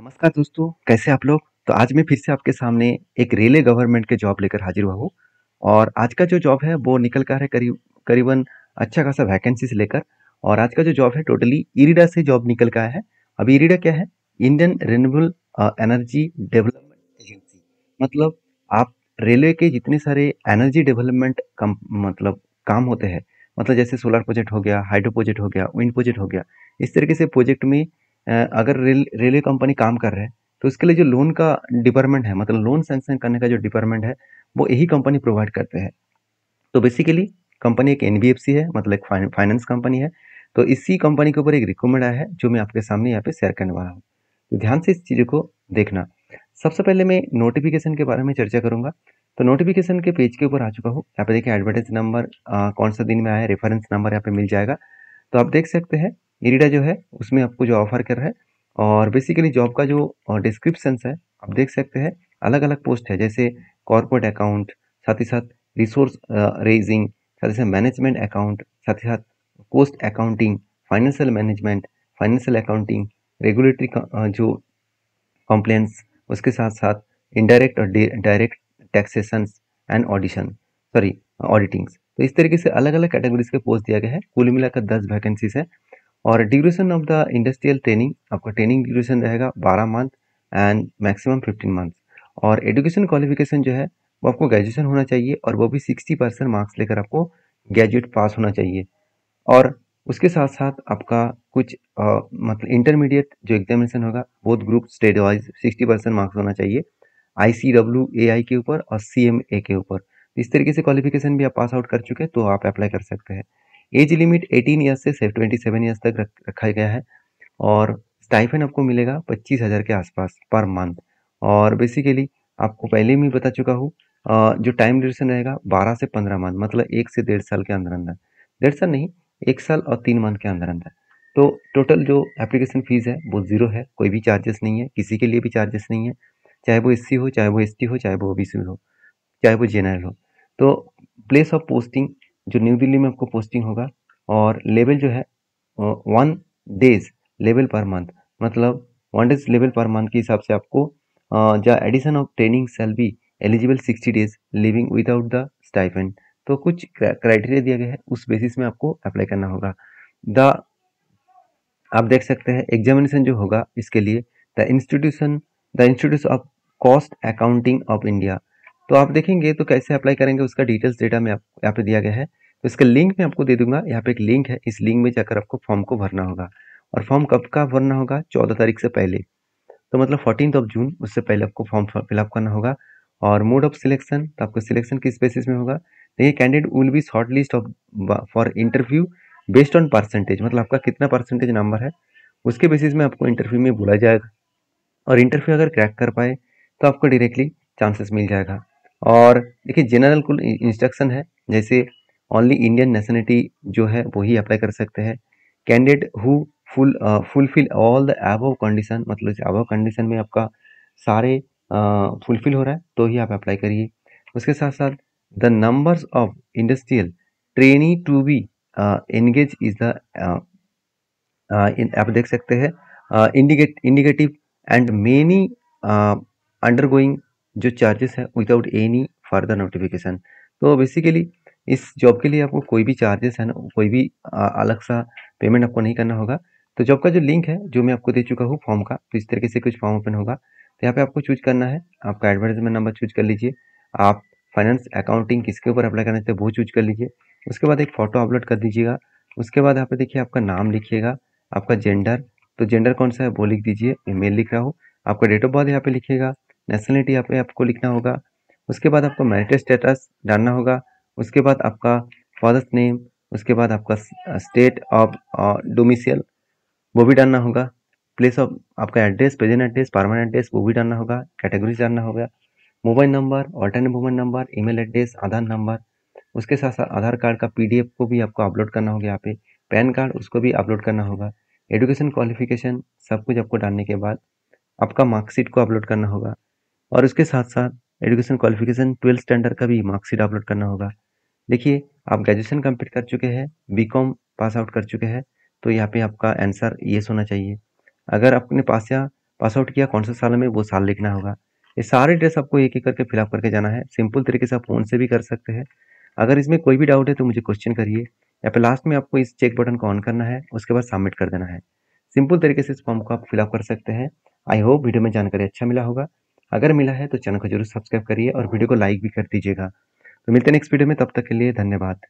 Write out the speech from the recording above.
नमस्कार दोस्तों, कैसे आप लोग? तो आज मैं फिर से आपके सामने एक रेलवे गवर्नमेंट के जॉब लेकर हाजिर हुआ हूँ। और आज का जो जॉब है वो निकल कर है करीबन अच्छा खासा वैकेंसीज लेकर। और आज का जो जॉब है टोटली इरिडा से जॉब निकल कर आया है। अभी इरिडा क्या है? Indian renewable energy development agency. मतलब आप रेलवे के जितने सारे एनर्जी डेवलपमेंट मतलब काम होते हैं, मतलब जैसे सोलर प्रोजेक्ट हो गया, हाइड्रो प्रोजेक्ट हो गया, विंड प्रोजेक्ट हो गया, इस तरीके से प्रोजेक्ट में अगर रेलवे कंपनी काम कर रहे हैं तो उसके लिए जो लोन का डिपार्टमेंट है, मतलब लोन सैंक्शन करने का जो डिपार्टमेंट है, वो यही कंपनी प्रोवाइड करते हैं। तो बेसिकली कंपनी एक एनबीएफसी है, मतलब एक फाइनेंस कंपनी है। तो इसी कंपनी के ऊपर एक रिक्रूटमेंट आया है जो मैं आपके सामने यहाँ पे शेयर करने वाला हूँ। तो ध्यान से इस चीज़ को देखना। सबसे पहले मैं नोटिफिकेशन के बारे में चर्चा करूंगा। तो नोटिफिकेशन के पेज के ऊपर आ चुका हूँ। यहाँ पे देखिए एडवर्टाइज नंबर कौन सा दिन में आया है, रेफरेंस नंबर यहाँ पे मिल जाएगा। तो आप देख सकते हैं इरिडा जो है उसमें आपको जो ऑफर कर रहा है। और बेसिकली जॉब का जो डिस्क्रिप्शन है आप देख सकते हैं। अलग अलग पोस्ट है, जैसे कॉर्पोरेट अकाउंट, साथ ही साथ रिसोर्स रेजिंग, साथ ही साथ मैनेजमेंट अकाउंट, साथ ही साथ cost accounting, financial management, financial accounting, regulatory जो कॉम्प्लेंस, उसके साथ साथ इनडायरेक्ट और direct taxation and audition, sorry auditings. तो इस तरीके से अलग अलग कैटेगरीज के पोस्ट दिया गया है। कुल मिलाकर 10 वैकेंसीज है। और duration of the industrial training, आपका ट्रेनिंग ड्यूरेशन रहेगा 12 मंथ एंड मैक्सिमम 15 मंथ। और एजुकेशन क्वालिफिकेशन जो है वो आपको ग्रेजुएशन होना चाहिए, और वो भी 60% मार्क्स लेकर आपको ग्रेजुएट पास होना चाहिए। और उसके साथ साथ आपका कुछ मतलब इंटरमीडिएट जो एग्जामिनेशन होगा both group state wise 60% marks होना चाहिए, ICWAI के ऊपर और CMA के ऊपर। इस तरीके से क्वालिफिकेशन भी आप पास आउट कर चुके हैं तो आप अप्लाई कर सकते हैं। एज लिमिट 18 ईयर्स से 27 ईयर्स तक रखा गया है। और स्टाइफन आपको मिलेगा 25,000 के आसपास पर मंथ। और बेसिकली आपको पहले ही मैं बता चुका हूँ, जो टाइम ड्यूरेशन रहेगा 12 से 15 मंथ, मतलब 1 से 1.5 साल के अंदर अंदर, 1.5 साल नहीं, 1 साल और 3 मंथ के अंदर अंदर। तो टोटल जो एप्लीकेशन फीस है वो जीरो है, कोई भी चार्जेस नहीं है, किसी के लिए भी चार्जेस नहीं है। चाहे वो SC हो, चाहे वो ST हो, चाहे वो OBC हो, चाहे वो जनरल हो। तो प्लेस ऑफ पोस्टिंग जो न्यू दिल्ली में आपको पोस्टिंग होगा। और लेवल जो है 1 डेज लेवल पर मंथ, मतलब 1 डेज लेवल पर मंथ के हिसाब से आपको the addition of training shall be eligible 60 days living without the stipend. तो कुछ क्राइटेरिया दिया गया है, उस बेसिस में आपको अप्लाई करना होगा। द आप देख सकते हैं एग्जामिनेशन जो होगा इसके लिए, the institute of cost accounting of India. तो आप देखेंगे तो कैसे अप्लाई करेंगे उसका डिटेल्स डेटा में यहाँ पे दिया गया है। तो इसका लिंक मैं आपको दे दूंगा, यहाँ पे एक लिंक है, इस लिंक में जाकर आपको फॉर्म को भरना होगा। और फॉर्म कब का भरना होगा? 14 तारीख से पहले। तो मतलब 14 जून, उससे पहले आपको फॉर्म फिलअप करना होगा। और मोड ऑफ सिलेक्शन, तो आपको सिलेक्शन किस बेसिस में होगा? देखिए candidate will be short list of for interview based on percentage, मतलब आपका कितना परसेंटेज नंबर है उसके बेसिस में आपको इंटरव्यू में बुलाया जाएगा। और इंटरव्यू अगर क्रैक कर पाए तो आपको डायरेक्टली चांसेस मिल जाएगा। और देखिए जनरल कुल इंस्ट्रक्शन है, जैसे ओनली इंडियन नेशनलिटी जो है वही अप्लाई कर सकते हैं। Candidate who fulfil all the above condition, मतलब अबव कंडीशन में आपका सारे फुलफिल हो रहा है तो ही आप अप्लाई करिए। उसके साथ साथ the numbers of industrial trainee to be engage is the आप देख सकते हैं इंडिकेटिव एंड मेनी अंडरगोइंग जो चार्जेस है विदाउट एनी फर्दर नोटिफिकेशन। तो बेसिकली इस जॉब के लिए आपको कोई भी चार्जेस है ना, कोई भी अलग सा पेमेंट आपको नहीं करना होगा। तो जॉब का जो लिंक है जो मैं आपको दे चुका हूँ फॉर्म का, तो इस तरीके से कुछ फॉर्म ओपन होगा। तो यहाँ पे आपको चूज करना है, आपका एडवर्टाइजमेंट नंबर चूज कर लीजिए। आप फाइनेंस अकाउंटिंग किसके ऊपर अप्लाई करना चाहते हैं वो चूज कर लीजिए। उसके बाद एक फोटो अपलोड कर दीजिएगा। उसके बाद यहाँ पे देखिए आपका नाम लिखिएगा, आपका जेंडर, तो जेंडर कौन सा है वो लिख दीजिए, मेल लिख रहा हूँ। आपका डेट ऑफ बर्थ यहाँ पे लिखिएगा, नेशनलिटी यहाँ पे आपको लिखना होगा। उसके बाद आपको मैरिटल स्टेटस डालना होगा। उसके बाद आपका फादर्स नेम, उसके बाद आपका स्टेट ऑफ डोमिसाइल वो भी डालना होगा। प्लेस ऑफ आपका address, present address, permanent address वो भी डालना होगा। कैटेगरी डालना होगा। Mobile number, alternate mobile number, email address, Aadhaar number. उसके साथ साथ आधार कार्ड का PDF को भी आपको अपलोड करना होगा यहाँ पे। पैन कार्ड उसको भी अपलोड करना होगा। एजुकेशन क्वालिफिकेशन सब कुछ आपको डालने के बाद आपका मार्कशीट को अपलोड करना होगा। और उसके साथ साथ एजुकेशन क्वालिफिकेशन 12th स्टैंडर्ड का भी मार्कशीट अपलोड करना होगा। देखिए आप ग्रेजुएशन कंप्लीट कर चुके हैं, BCom पास आउट कर चुके हैं, तो यहाँ पे आपका आंसर येस होना चाहिए। अगर आपने पास आउट किया कौन से साल में, वो साल लिखना होगा। ये सारे डिटेल्स आपको एक-एक करके फिल अप करके जाना है। सिंपल तरीके से आप फ़ोन से भी कर सकते हैं। अगर इसमें कोई भी डाउट है तो मुझे क्वेश्चन करिए, या फिर लास्ट में आपको इस चेक बटन को ऑन करना है, उसके बाद सबमिट कर देना है। सिंपल तरीके से इस फॉर्म को आप फिल अप कर सकते हैं। आई होप वीडियो में जानकारी अच्छा मिला होगा। अगर मिला है तो चैनल को ज़रूर सब्सक्राइब करिए और वीडियो को लाइक भी कर दीजिएगा। तो मिलते हैं नेक्स्ट वीडियो में, तब तक के लिए धन्यवाद।